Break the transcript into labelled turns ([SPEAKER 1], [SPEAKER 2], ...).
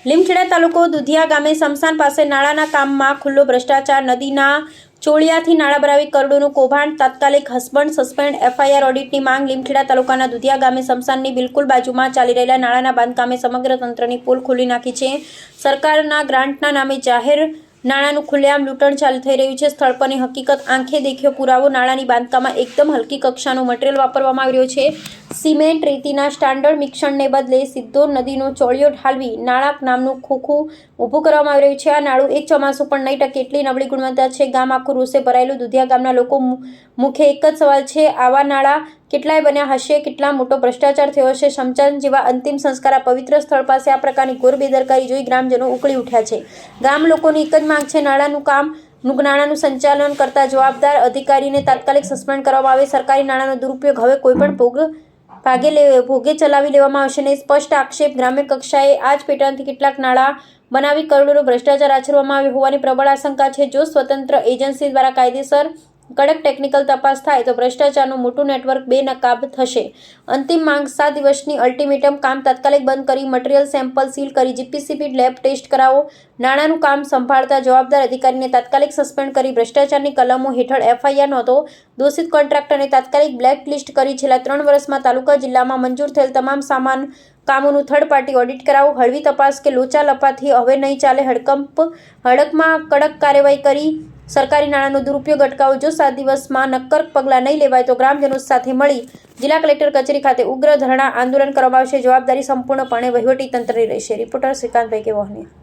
[SPEAKER 1] લીમખેડા તાલુકો દુધિયા ગામે સ્મશાન પાસે નાળાના કામમાં ખુલ્લો ભ્રષ્ટાચાર, નદીના ચોળિયાથી નાળા ભરાવી કરોડોનું કૌભાંડ, તાત્કાલિક હસબન્ડ સસ્પેન્ડ, એફઆઈઆર ઓડિટની માંગ। લીમખેડા તાલુકાના દુધિયા ગામે સ્મશાનની બિલકુલ બાજુમાં ચાલી રહેલા નાળાના બાંધકામે સમગ્ર તંત્રની પોલ ખોલી નાખી છે। સરકારના ગ્રાન્ટના નામે જાહેર નાણાંનું ખુલ્લેઆમ લૂંટણ ચાલુ થઈ રહ્યું છે। સ્થળ પરની હકીકત આંખે દેખ્યો પુરાવો। નાળાની બાંધકામમાં એકદમ હલકી કક્ષાનું મટીરિયલ વાપરવામાં આવી રહ્યું છે। સિમેન્ટ રેતીના સ્ટાન્ડર્ડ મિશ્રણને બદલે સીધો નદીનો ચોળિયો ઠાલવી નાળા નામનું ખોખું ઊભું કરવામાં આવી રહ્યું છે। આ નાળું એક ચોમાસું પણ નહીં ટકે એટલી નબળી ગુણવત્તા છે। ગામ આખું રોષે ભરાયેલું। દુધિયા ગામના લોકો મુખે એક જ સવાલ છે, આવા નાળા કેટલાય બન્યા હશે? કેટલા મોટો ભ્રષ્ટાચાર થયો હશે? શમશાન જેવા અંતિમ સંસ્કાર આ પવિત્ર સ્થળ પાસે આ પ્રકારની ઘોર બેદરકારી જોઈ ગ્રામજનો ઉકળી ઉઠ્યા છે। ગામ લોકોની એક જ માંગ છે, નાણાંનું સંચાલન કરતા જવાબદાર અધિકારીને તાત્કાલિક સસ્પેન્ડ કરવામાં આવે। સરકારી નાણાંનો દુરુપયોગ હવે કોઈપણ ભોગે ચલાવી લેવામાં આવશે નહીં। સ્પષ્ટ આક્ષેપ। ગ્રામ્ય કક્ષાએ આ જ પેટર્નથી કેટલાક નાણાં બનાવી કરોડોનો ભ્રષ્ટાચાર આચરવામાં આવ્યો હોવાની પ્રબળ આશંકા છે। જો સ્વતંત્ર એજન્સી દ્વારા કાયદેસર કડક ટેકનિકલ તપાસ થાય તો ભ્રષ્ટાચારનું મોટું નેટવર્ક બેનકાબ થશે। અંતિમ માંગ 7 દિવસની અલ્ટિમેટમ। કામ તાત્કાલિક બંધ કરી મટીરિયલ સેમ્પલ સીલ કરી જીપીસીબી લેબ ટેસ્ટ કરાવો। નાણાંનું કામ સંભાળતા જવાબદાર અધિકારીને તાત્કાલિક સસ્પેન્ડ કરી ભ્રષ્ટાચારની કલમો હેઠળ એફઆઈઆર નોંધો। દોષિત કોન્ટ્રાક્ટરને તાત્કાલિક બ્લેકલિસ્ટ કરી છેલ્લા 3 વર્ષમાં તાલુકા જિલ્લામાં મંજૂર થયેલ તમામ સામાન કામોનું થર્ડ પાર્ટી ઓડિટ કરાવો। હળવી તપાસ કે લોચા લપાથી હવે નહીં ચાલે। હડકમાં કડક કાર્યવાહી કરી સરકારી નાણાંનો દુરુપયોગ અટકાવો। જો 7 દિવસમાં નક્કર પગલાં નહીં લેવાય તો ગ્રામજનો સાથે મળી જિલ્લા કલેક્ટર કચેરી ખાતે ઉગ્ર ધરણા આંદોલન કરવામાં આવશે। જવાબદારી સંપૂર્ણપણે વહીવટી તંત્રની રહેશે। રિપોર્ટર શ્રીકાંતભાઈ કે વહોનિયા।